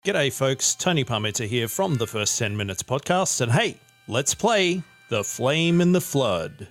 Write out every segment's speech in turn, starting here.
G'day folks, Tony Parmenter here from the First 10 Minutes podcast, and hey, let's play The Flame in the Flood.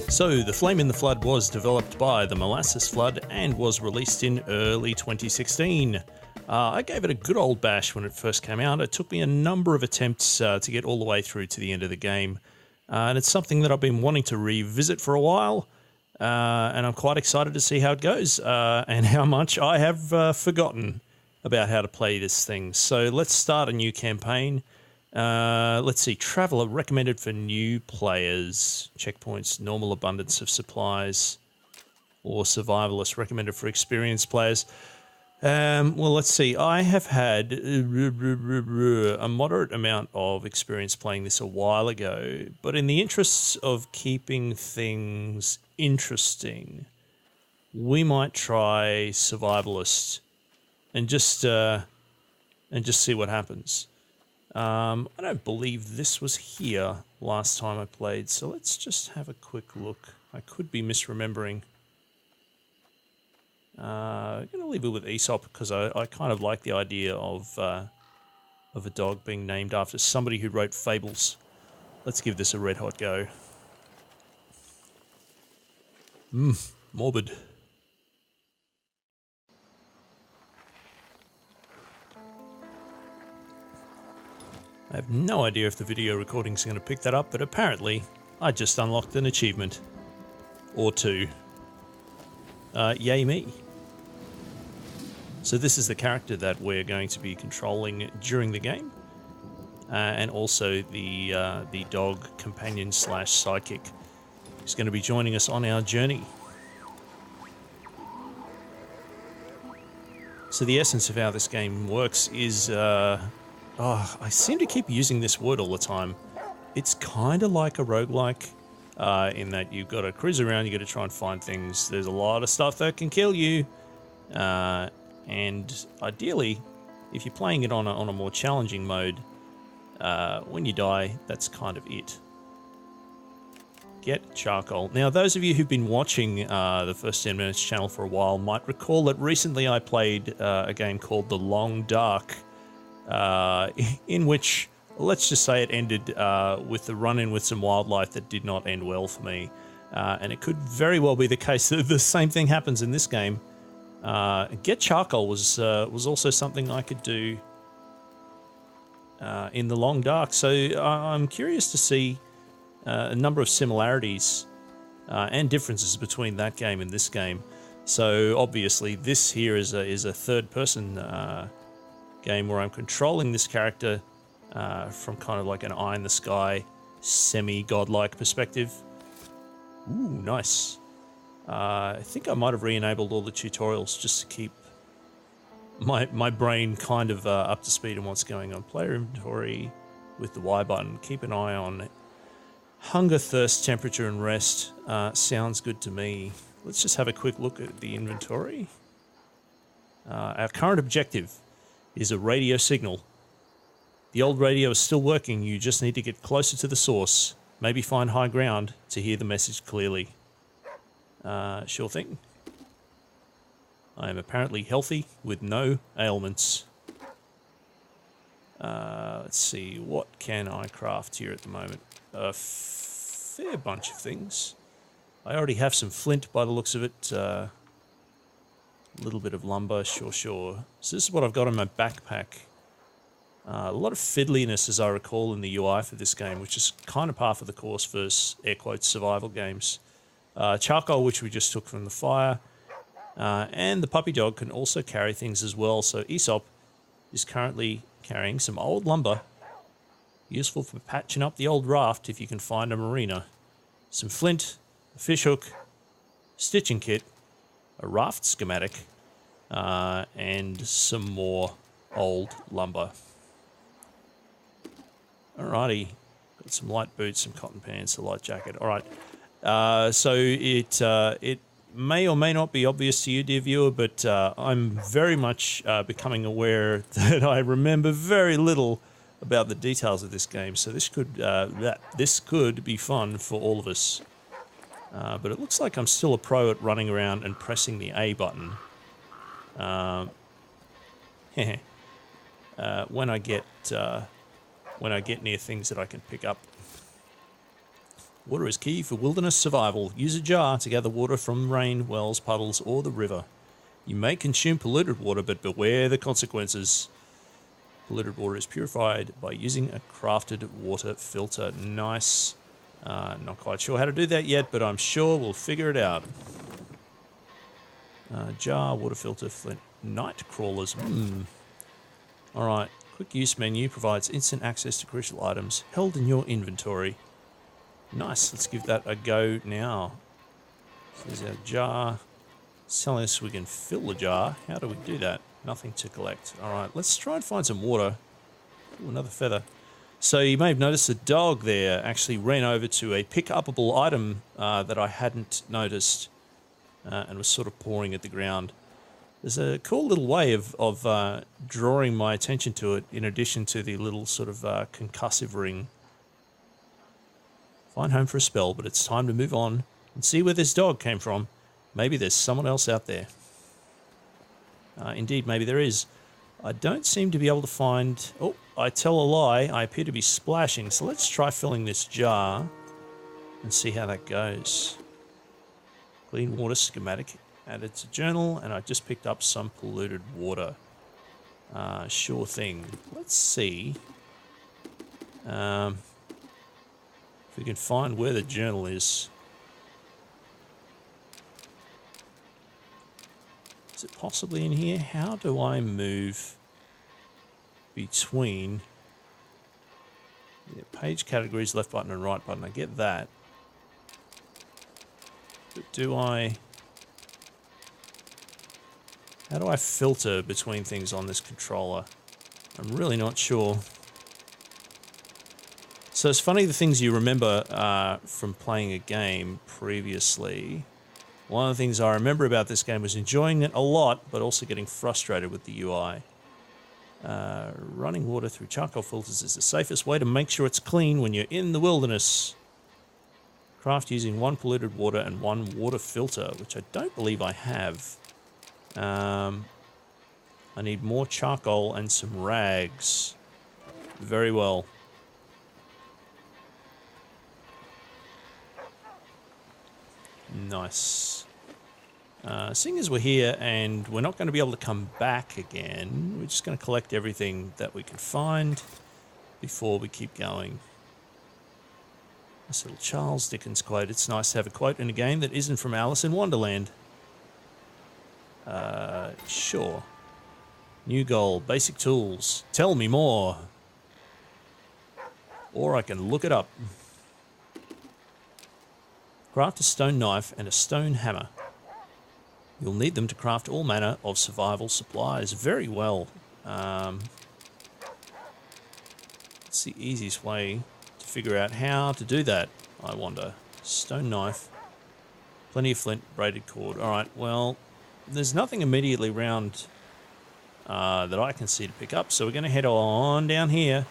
So, The Flame in the Flood was developed by the Molasses Flood and was released in early 2016. I gave it a good old bash when it first came out. It took me a number of attempts to get all the way through to the end of the game. And it's something that I've been wanting to revisit for a while, and I'm quite excited to see how it goes and how much I have forgotten about how to play this thing. So let's start a new campaign. Let's see, Traveller recommended for new players, checkpoints, normal abundance of supplies, or Survivalist recommended for experienced players. Well, let's see. I have had a moderate amount of experience playing this a while ago, but in the interests of keeping things interesting, we might try Survivalist and just see what happens. I don't believe this was here last time I played, so let's just have a quick look. I could be misremembering. I'm going to leave it with Aesop because I kind of like the idea of a dog being named after somebody who wrote fables. Let's give this a red hot go. Morbid. I have no idea if the video recording is going to pick that up, but apparently I just unlocked an achievement. Or two. Yay me. So this is the character that we're going to be controlling during the game, and also the dog companion / sidekick is going to be joining us on our journey. So the essence of how this game works is, I seem to keep using this word all the time. It's kind of like a roguelike, in that you've got to cruise around, you've got to try and find things. There's a lot of stuff that can kill you. And ideally, if you're playing it on a more challenging mode, when you die, that's kind of it. Get charcoal. Now, those of you who've been watching the First 10 Minutes channel for a while might recall that recently I played a game called The Long Dark, in which, let's just say it ended with the run-in with some wildlife that did not end well for me. And it could very well be the case that the same thing happens in this game. Get charcoal was also something I could do in The Long Dark. So I'm curious to see a number of similarities and differences between that game and this game. So obviously this here is a third-person game where I'm controlling this character from kind of like an eye-in-the-sky, semi-godlike perspective. Ooh, nice. I think I might have re-enabled all the tutorials just to keep my brain kind of up to speed on what's going on. Player inventory with the Y button. Keep an eye on hunger, thirst, temperature, and rest. Sounds good to me. Let's just have a quick look at the inventory. Our current objective is a radio signal. The old radio is still working. You just need to get closer to the source. Maybe find high ground to hear the message clearly. Sure thing. I am apparently healthy with no ailments. Let's see, what can I craft here at the moment? A fair bunch of things. I already have some flint by the looks of it. A little bit of lumber, sure. So this is what I've got in my backpack. A lot of fiddliness, as I recall, in the UI for this game, which is kind of par for the course for air quotes survival games. Charcoal, which we just took from the fire, and the puppy dog can also carry things as well. So Aesop is currently carrying some old lumber, useful for patching up the old raft if you can find a marina, some flint, a fish hook, stitching kit, a raft schematic, and some more old lumber. Alrighty, got some light boots, some cotton pants, a light jacket. All right. So it may or may not be obvious to you, dear viewer, but I'm very much becoming aware that I remember very little about the details of this game. So this could be fun for all of us. But it looks like I'm still a pro at running around and pressing the A button. When I get near things that I can pick up. Water is key for wilderness survival. Use a jar to gather water from rain, wells, puddles, or the river. You may consume polluted water, but beware the consequences. Polluted water is purified by using a crafted water filter. Nice. Not quite sure how to do that yet, but I'm sure we'll figure it out. Jar, water filter, flint, night crawlers. Alright, quick use menu provides instant access to crucial items held in your inventory. Nice, let's give that a go now. There's our jar. It's telling us we can fill the jar. How do we do that? Nothing to collect. Alright, let's try and find some water. Ooh, another feather. So you may have noticed the dog there actually ran over to a pick-upable item that I hadn't noticed and was sort of pawing at the ground. There's a cool little way of drawing my attention to it in addition to the little sort of concussive ring. Find home for a spell, but it's time to move on and see where this dog came from. Maybe there's someone else out there. Indeed, maybe there is. I don't seem to be able to find... Oh, I tell a lie. I appear to be splashing. So let's try filling this jar and see how that goes. Clean water schematic added to journal, and I just picked up some polluted water. Sure thing. Let's see if we can find where the journal is. Is it possibly in here? How do I move between page categories, left button and right button? I get that. But how do I filter between things on this controller? I'm really not sure. So it's funny the things you remember from playing a game previously. One of the things I remember about this game was enjoying it a lot, but also getting frustrated with the UI. Running water through charcoal filters is the safest way to make sure it's clean when you're in the wilderness. Craft using 1 polluted water and 1 water filter, which I don't believe I have. I need more charcoal and some rags. Very well. Nice. Seeing as we're here and we're not going to be able to come back again, we're just going to collect everything that we can find before we keep going. This little Charles Dickens quote. It's nice to have a quote in a game that isn't from Alice in Wonderland. Sure. New goal, basic tools. Tell me more. Or I can look it up. Craft a stone knife and a stone hammer. You'll need them to craft all manner of survival supplies. Very well. It's the easiest way to figure out how to do that, I wonder. Stone knife. Plenty of flint, braided cord. Alright, well, there's nothing immediately around that I can see to pick up, so we're going to head on down here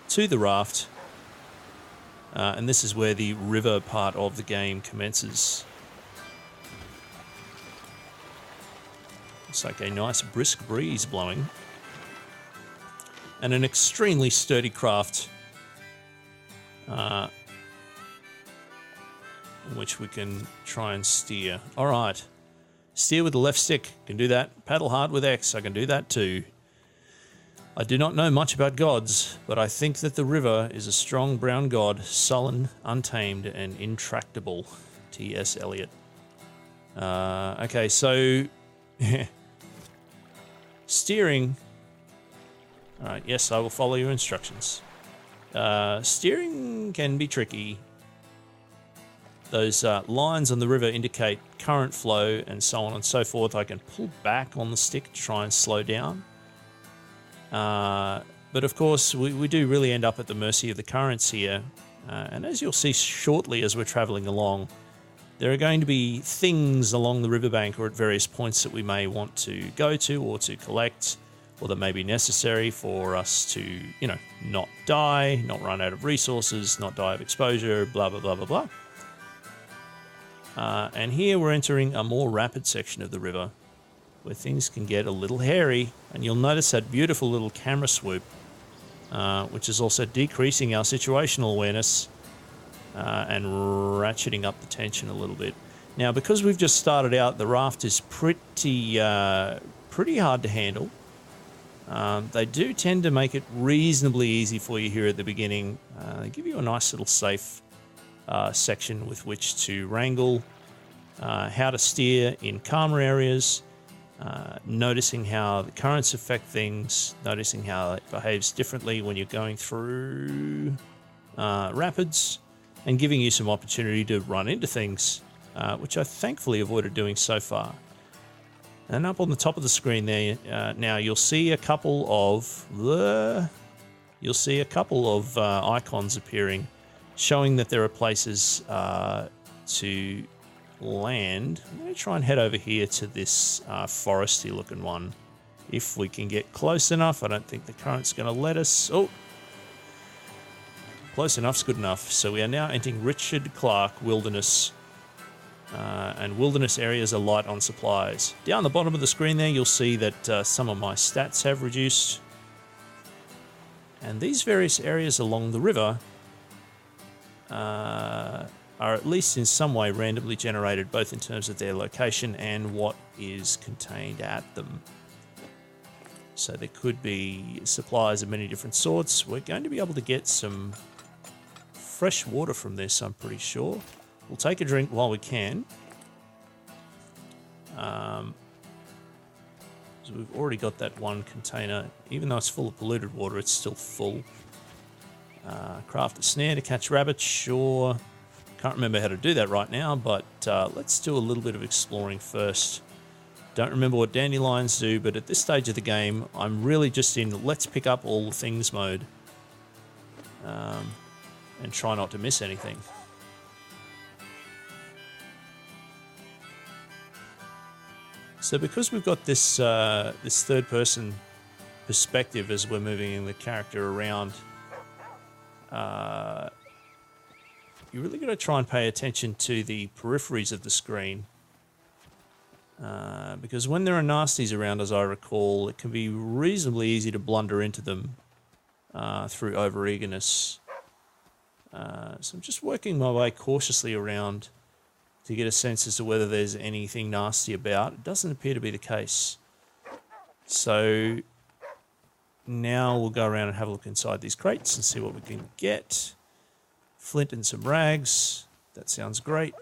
to the raft. And this is where the river part of the game commences. Looks like a nice brisk breeze blowing. And an extremely sturdy craft. In which we can try and steer. Alright. Steer with the left stick. Can do that. Paddle hard with X. I can do that too. I do not know much about gods, but I think that the river is a strong brown god, sullen, untamed, and intractable. T.S. Eliot. Okay, so... steering... Alright, yes, I will follow your instructions. Steering can be tricky. Those lines on the river indicate current flow and so on and so forth. I can pull back on the stick to try and slow down. But of course, we do really end up at the mercy of the currents here. And as you'll see shortly as we're traveling along, there are going to be things along the riverbank or at various points that we may want to go to or to collect, or that may be necessary for us to, you know, not die, not run out of resources, not die of exposure, blah, blah, blah, blah, blah. And here we're entering a more rapid section of the river where things can get a little hairy. And you'll notice that beautiful little camera swoop, which is also decreasing our situational awareness and ratcheting up the tension a little bit. Now, because we've just started out, the raft is pretty hard to handle. They do tend to make it reasonably easy for you here at the beginning. They give you a nice little safe section with which to wrangle, how to steer in calmer areas, noticing how the currents affect things, noticing how it behaves differently when you're going through rapids, and giving you some opportunity to run into things, which I thankfully avoided doing so far. And up on the top of the screen there, now you'll see a couple of icons appearing, showing that there are places to land. I'm going to try and head over here to this foresty looking one, if we can get close enough. I don't think the current's going to let us. Oh, close enough's good enough. So we are now entering Richard Clark Wilderness. And wilderness areas are light on supplies. Down the bottom of the screen there, you'll see that some of my stats have reduced. And these various areas along the river are at least in some way randomly generated, both in terms of their location and what is contained at them. So there could be supplies of many different sorts. We're going to be able to get some fresh water from this, I'm pretty sure. We'll take a drink while we can. So we've already got that one container. Even though it's full of polluted water, it's still full. Craft a snare to catch rabbits, sure. Can't remember how to do that right now, but let's do a little bit of exploring first. Don't remember what dandelions do, but at this stage of the game, I'm really just in let's pick up all the things mode. And try not to miss anything. So because we've got this this third-person perspective as we're moving the character around, you really got to try and pay attention to the peripheries of the screen. Because when there are nasties around, as I recall, it can be reasonably easy to blunder into them through over-eagerness. So I'm just working my way cautiously around to get a sense as to whether there's anything nasty about. It doesn't appear to be the case. So now we'll go around and have a look inside these crates and see what we can get. Flint and some rags. That sounds great.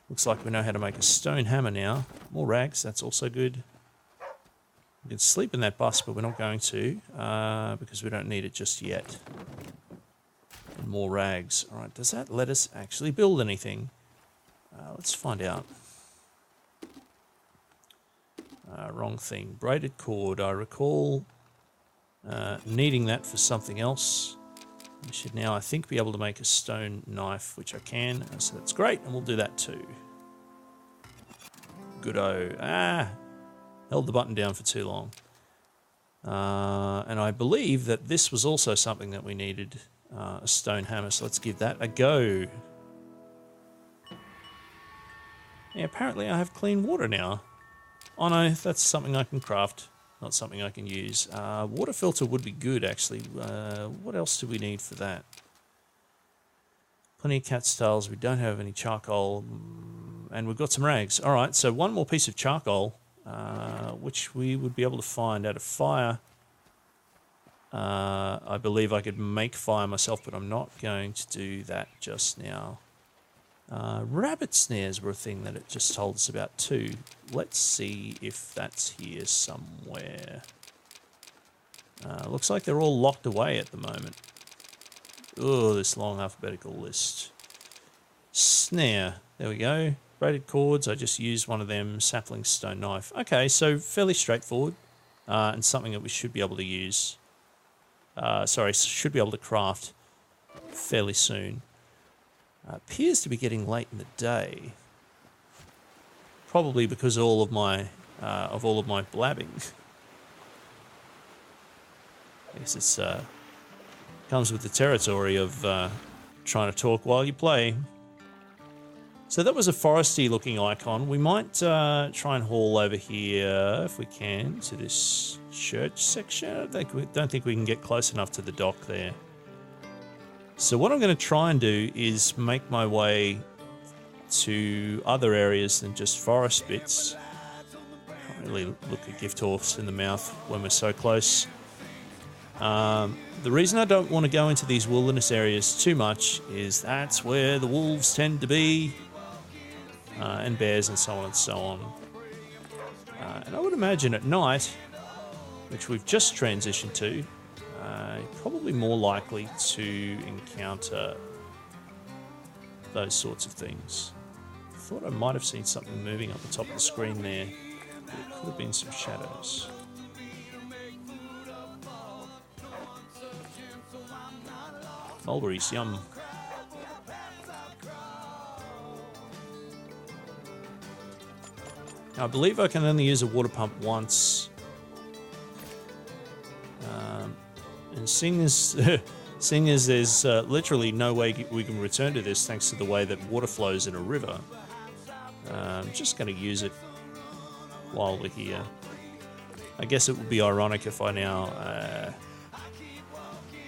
Looks like we know how to make a stone hammer now. More rags, that's also good. We can sleep in that bus, but we're not going to because we don't need it just yet. And more rags. All right, does that let us actually build anything? Let's find out. Wrong thing. Braided cord. I recall needing that for something else. I should now, I think, be able to make a stone knife, which I can. So that's great, and we'll do that too. Good-o. Held the button down for too long. And I believe that this was also something that we needed. A stone hammer, so let's give that a go. Yeah, apparently I have clean water now. Oh no, that's something I can craft, not something I can use. Water filter would be good, actually. What else do we need for that? Plenty of cat stalls. We don't have any charcoal, and we've got some rags. All right, so one more piece of charcoal, which we would be able to find at a fire. I believe I could make fire myself, but I'm not going to do that just now. Rabbit snares were a thing that it just told us about too. Let's see if that's here somewhere. Looks like they're all locked away at the moment. Oh, this long alphabetical list. Snare. There we go. Braided cords. I just used one of them. Sapling stone knife. Okay, so fairly straightforward. And something that we should be able to use. Should be able to craft fairly soon. Appears to be getting late in the day. Probably because of all of my blabbing. I guess it's comes with the territory of trying to talk while you play. So that was a foresty looking icon. We might try and haul over here, if we can, to this church section. I don't think we can get close enough to the dock there. So what I'm going to try and do is make my way to other areas than just forest bits. Can't really look a gift horse in the mouth when we're so close. The reason I don't want to go into these wilderness areas too much is that's where the wolves tend to be, and bears and so on and so on. And I would imagine at night, which we've just transitioned to, probably more likely to encounter those sorts of things. I thought I might have seen something moving up the top of the screen there, but it could have been some shadows. Mulberries, yum. Now, I believe I can only use a water pump once. And seeing as there's literally no way we can return to this thanks to the way that water flows in a river, I'm just going to use it while we're here. I guess it would be ironic if I now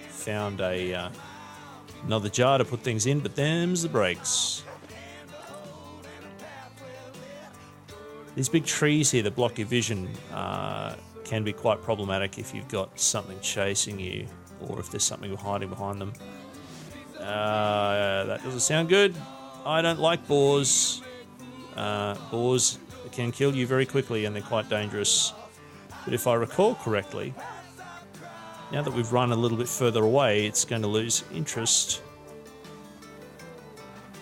found another jar to put things in, but them's the breaks. These big trees here that block your vision can be quite problematic if you've got something chasing you or if there's something hiding behind them. That doesn't sound good. I don't like boars. Boars can kill you very quickly and they're quite dangerous. But if I recall correctly, now that we've run a little bit further away, it's going to lose interest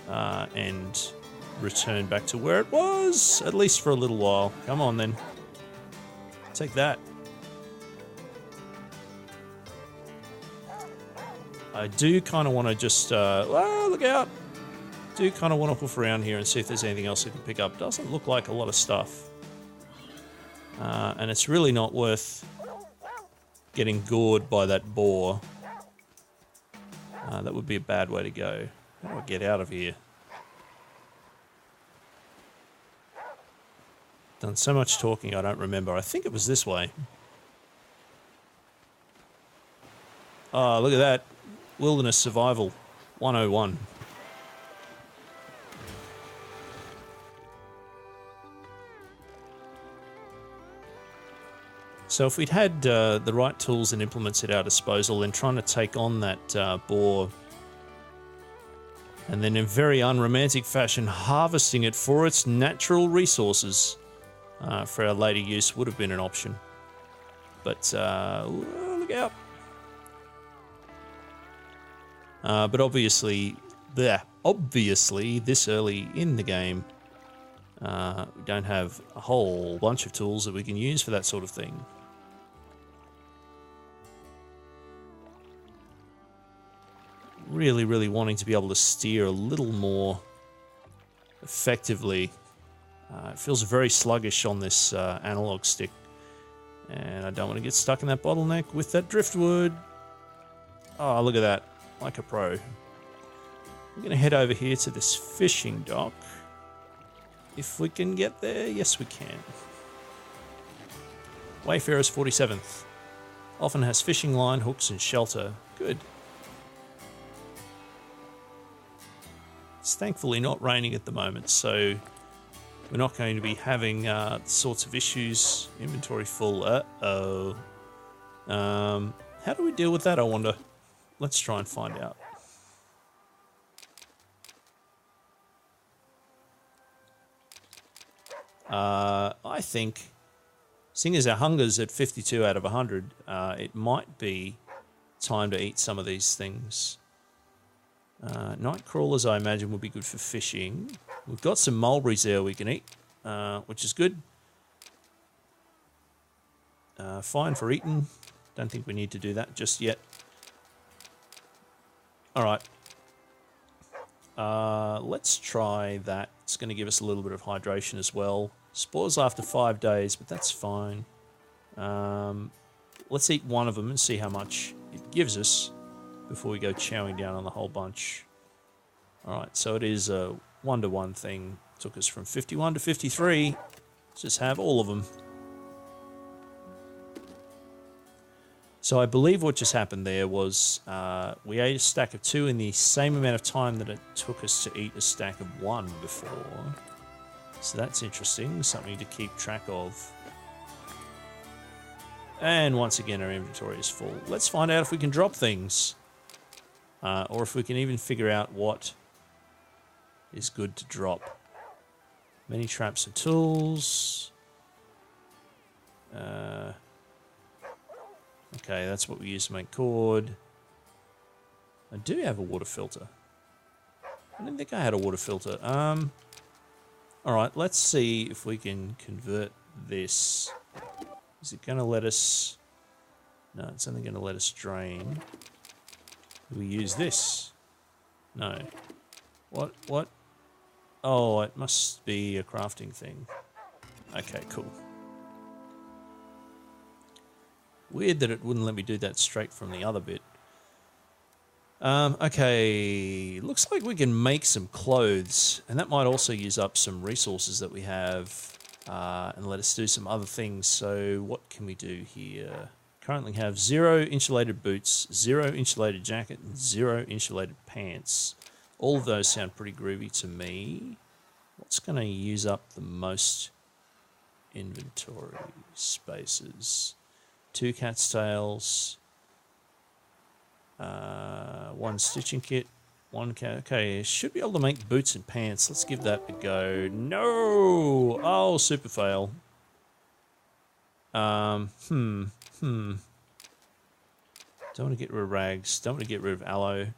and return back to where it was, at least for a little while. Come on then. Take that. I do kind of want to just, look out. Do kind of want to hoof around here and see if there's anything else I can pick up. Doesn't look like a lot of stuff. And it's really not worth getting gored by that boar. That would be a bad way to go. How do I get out of here? Done so much talking I don't remember. I think it was this way. Oh, look at that. Wilderness Survival 101. So if we'd had the right tools and implements at our disposal, then trying to take on that boar and then in very unromantic fashion harvesting it for its natural resources for our later use would have been an option. But look out. But obviously this early in the game, we don't have a whole bunch of tools that we can use for that sort of thing. Really, really wanting to be able to steer a little more effectively. It feels very sluggish on this analog stick, and I don't want to get stuck in that bottleneck with that driftwood. Oh, look at that. Like a pro. We're going to head over here to this fishing dock. If we can get there, yes we can. Wayfarer's 47th. Often has fishing line, hooks and shelter. Good. It's thankfully not raining at the moment, so we're not going to be having the sorts of issues. Inventory full. Uh-oh. How do we deal with that, I wonder? Let's try and find out. I think, seeing as our hunger's at 52 out of 100, it might be time to eat some of these things. Night crawlers, I imagine, would be good for fishing. We've got some mulberries there we can eat, which is good. Fine for eating. Don't think we need to do that just yet. Alright. Let's try that. It's going to give us a little bit of hydration as well. Spores after 5 days, but that's fine. Let's eat one of them and see how much it gives us before we go chowing down on the whole bunch. Alright, so it is 1-to-1 thing took us from 51 to 53. Let's just have all of them. So I believe what just happened there was we ate a stack of 2 in the same amount of time that it took us to eat a stack of 1 before. So that's interesting, something to keep track of. And once again, our inventory is full. Let's find out if we can drop things. Or if we can even figure out what is good to drop. Many traps and tools. Okay, that's what we use to make cord. I do have a water filter. I didn't think I had a water filter. Alright, let's see if we can convert this. Is it going to let us... No, it's only going to let us drain. Do we use this? No. What? Oh, it must be a crafting thing. Okay, cool. Weird that it wouldn't let me do that straight from the other bit. Okay, looks like we can make some clothes, and that might also use up some resources that we have, and let us do some other things. So what can we do here? Currently have 0 insulated boots, 0 insulated jacket, and 0 insulated pants. All of those sound pretty groovy to me. What's going to use up the most inventory spaces? 2 cat's tails, 1 stitching kit, 1 cat. Okay, should be able to make boots and pants. Let's give that a go. No! Oh, super fail. Don't want to get rid of rags. Don't want to get rid of aloe.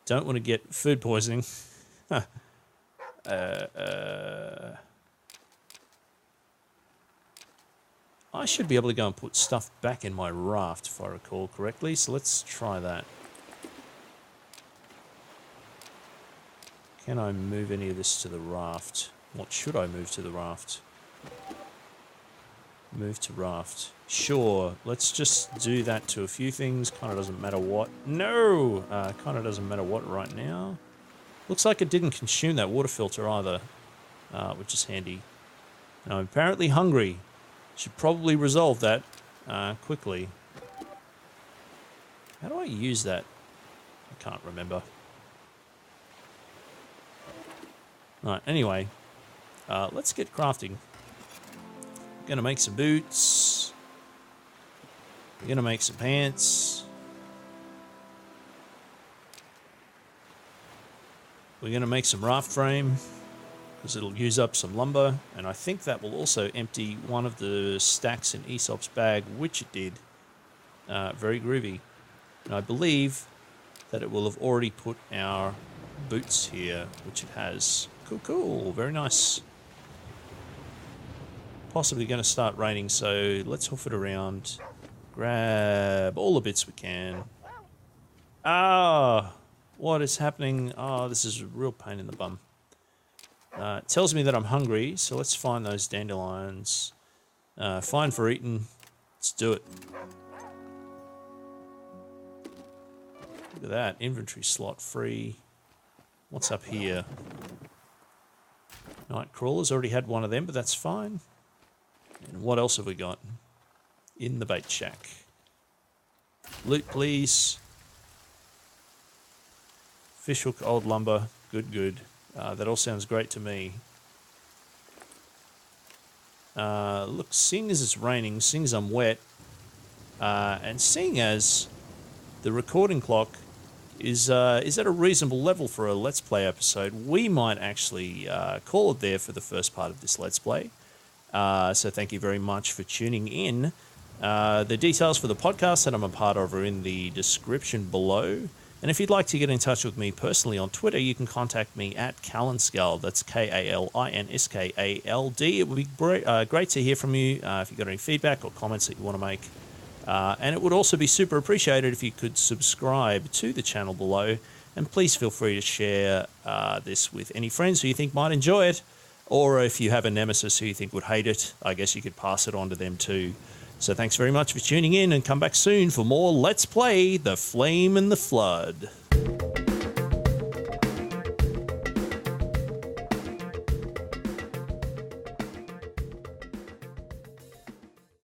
Don't want to get food poisoning. I should be able to go and put stuff back in my raft, if I recall correctly, so let's try that. Can I move any of this to the raft? What should I move to the raft? Move to raft. Sure, let's just do that to a few things. Kind of doesn't matter what. No! Kind of doesn't matter what right now. Looks like it didn't consume that water filter either, which is handy. And I'm apparently hungry. Should probably resolve that quickly. How do I use that? I can't remember. Alright, anyway. Let's get crafting. Gonna make some boots. We're gonna make some pants. We're gonna make some raft frame, because it'll use up some lumber, and I think that will also empty one of the stacks in Aesop's bag, which it did. Very groovy. And I believe that it will have already put our boots here, which it has. Cool, cool. Very nice. Possibly going to start raining, so let's hoof it around. Grab all the bits we can. Ah! What is happening? Oh, this is a real pain in the bum. It tells me that I'm hungry, so let's find those dandelions. Fine for eating. Let's do it. Look at that. Inventory slot free. What's up here? Night crawlers. Already had one of them, but that's fine. And what else have we got? In the bait shack. Loot, please. Fish hook, old lumber. Good, good. That all sounds great to me. Look, seeing as it's raining, seeing as I'm wet, and seeing as the recording clock is at a reasonable level for a Let's Play episode, we might actually call it there for the first part of this Let's Play. So thank you very much for tuning in. The details for the podcast that I'm a part of are in the description below. And if you'd like to get in touch with me personally on Twitter, you can contact me at Kalinskald. That's Kalinskald. It would be great to hear from you if you've got any feedback or comments that you want to make. And it would also be super appreciated if you could subscribe to the channel below. And please feel free to share this with any friends who you think might enjoy it. Or if you have a nemesis who you think would hate it, I guess you could pass it on to them too. So thanks very much for tuning in, and come back soon for more Let's Play The Flame and the Flood.